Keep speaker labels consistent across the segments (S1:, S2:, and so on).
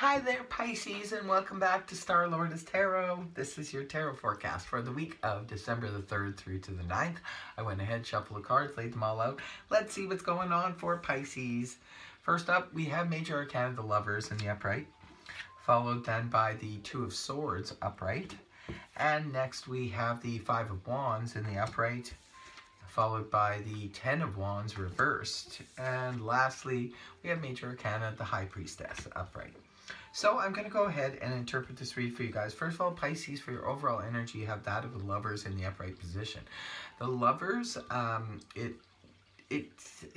S1: Hi there, Pisces, and welcome back to Star Lord's Tarot. This is your tarot forecast for the week of December the 3rd through to the 9th. I went ahead, shuffled the cards, laid them all out. Let's see what's going on for Pisces. First up, we have Major Arcana, the Lovers in the upright, followed then by the Two of Swords upright. And next we have the Five of Wands in the upright, followed by the Ten of Wands reversed. And lastly, we have Major Arcana, the High Priestess upright. So I'm going to go ahead and interpret this read for you guys. First of all, Pisces, for your overall energy, you have that of the Lovers in the upright position. The Lovers, it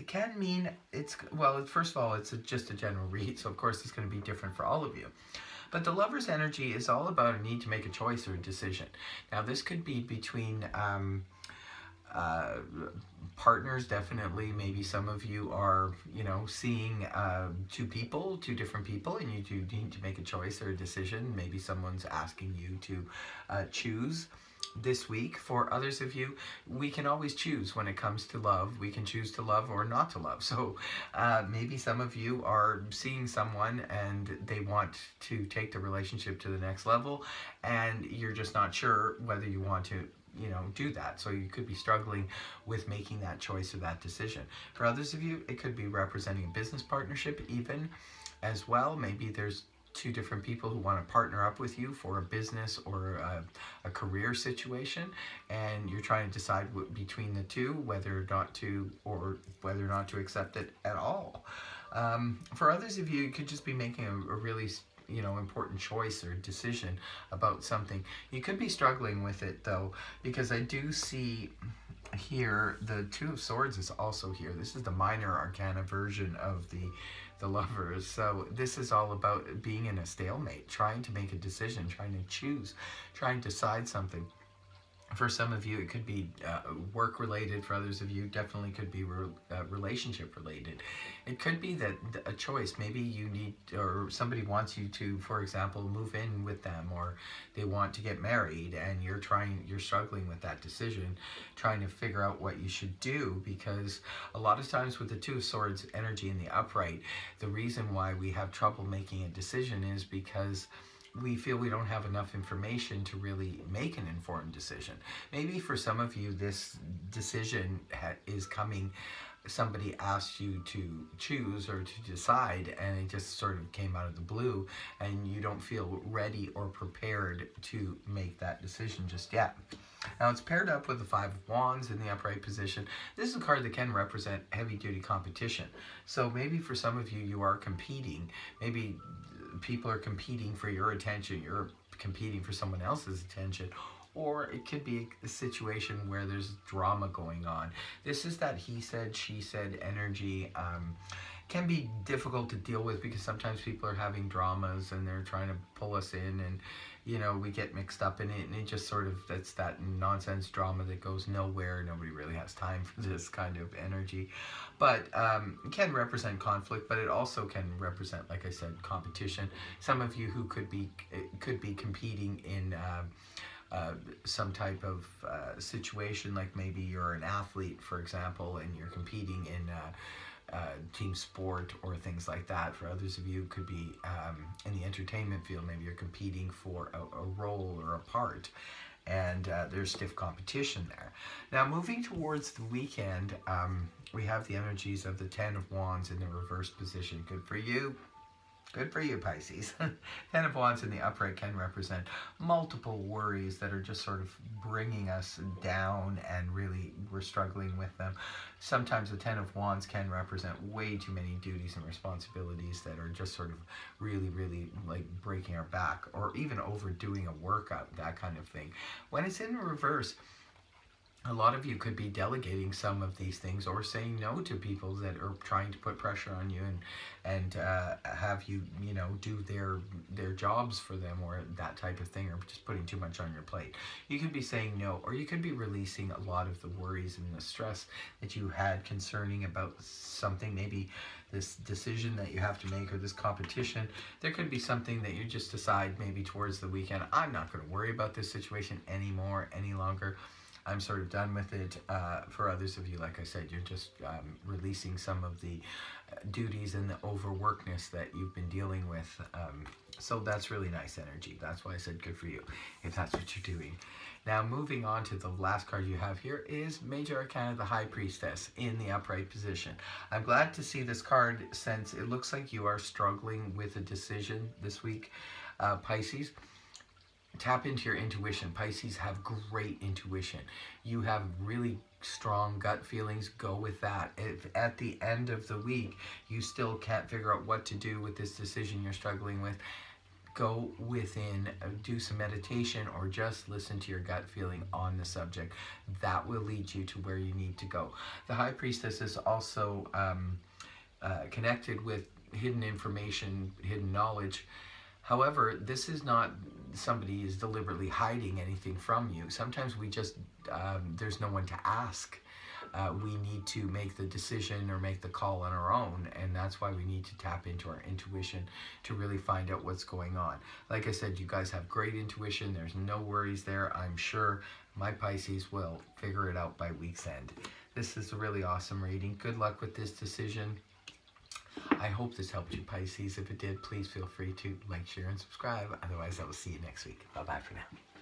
S1: can mean, first of all, it's just a general read, so of course it's going to be different for all of you. But the Lovers energy is all about a need to make a choice or a decision. Now this could be between partners, definitely. Maybe some of you are, seeing two different people, and you do need to make a choice or a decision. Maybe someone's asking you to choose this week. For others of you, we can always choose when it comes to love. We can choose to love or not to love. So maybe some of you are seeing someone and they want to take the relationship to the next level, and you're just not sure whether you want to do that. So you could be struggling with making that choice or that decision. For others of you, it could be representing a business partnership even as well. Maybe there's two different people who want to partner up with you for a business or a career situation, and you're trying to decide between the two whether or not to accept it at all. For others of you, it could just be making a really important choice or decision about something. You could be struggling with it though, because I do see here the Two of Swords is also here. This is the minor arcana version of the Lovers. So this is all about being in a stalemate, trying to make a decision, trying to choose, trying to decide something. For some of you, it could be work-related. For others of you, definitely could be relationship-related. It could be that a choice. Maybe you need, or somebody wants you to, for example, move in with them, or they want to get married, and you're struggling with that decision, trying to figure out what you should do. Because a lot of times with the Two of Swords energy in the upright, the reason why we have trouble making a decision is because we feel we don't have enough information to really make an informed decision. Maybe for some of you, this decision is coming, somebody asked you to choose or to decide, and it just sort of came out of the blue, and you don't feel ready or prepared to make that decision just yet. Now it's paired up with the Five of Wands in the upright position. This is a card that can represent heavy-duty competition. So maybe for some of you, you are competing. Maybe people are competing for your attention, you're competing for someone else's attention, or it could be a situation where there's drama going on. This is that he said, she said energy. Can be difficult to deal with because sometimes people are having dramas and they're trying to pull us in, and we get mixed up in it, and it just sort of, that's that nonsense drama that goes nowhere. Nobody really has time for this kind of energy. But it can represent conflict, but it also can represent, like I said, competition. Some of you who could be competing in some type of situation, like maybe you're an athlete, for example, and you're competing in team sport or things like that. For others of you, could be in the entertainment field. Maybe you're competing for a role or a part, and there's stiff competition there. Now moving towards the weekend, we have the energies of the Ten of Wands in the reverse position. Good for you. Good for you, Pisces. Ten of Wands in the upright can represent multiple worries that are just sort of bringing us down, and really we're struggling with them. Sometimes the Ten of Wands can represent way too many duties and responsibilities that are just sort of really, really like breaking our back, or even overdoing a workout, that kind of thing. When it's in reverse, a lot of you could be delegating some of these things, or saying no to people that are trying to put pressure on you and have you, do their jobs for them, or that type of thing, or just putting too much on your plate. You could be saying no, or you could be releasing a lot of the worries and the stress that you had concerning about something, maybe this decision that you have to make, or this competition. There could be something that you just decide maybe towards the weekend, I'm not going to worry about this situation anymore, any longer. I'm sort of done with it. For others of you, like I said, you're just releasing some of the duties and the overworkness that you've been dealing with So that's really nice energy. That's why I said good for you, if that's what you're doing. Now, moving on to the last card you have here is Major Arcana, the High Priestess, in the upright position. I'm glad to see this card, since it looks like you are struggling with a decision this week, Pisces. Tap into your intuition. Pisces have great intuition. You have really strong gut feelings. Go with that. If at the end of the week you still can't figure out what to do with this decision you're struggling with, go within, do some meditation, or just listen to your gut feeling on the subject. That will lead you to where you need to go. The High Priestess is also connected with hidden information, hidden knowledge. However, this is not somebody is deliberately hiding anything from you. Sometimes we just, there's no one to ask. We need to make the decision or make the call on our own, and that's why we need to tap into our intuition to really find out what's going on. Like I said, you guys have great intuition. There's no worries there. I'm sure my Pisces will figure it out by week's end. This is a really awesome reading. Good luck with this decision. I hope this helped you, Pisces. If it did, please feel free to like, share, and subscribe. Otherwise, I will see you next week. Bye-bye for now.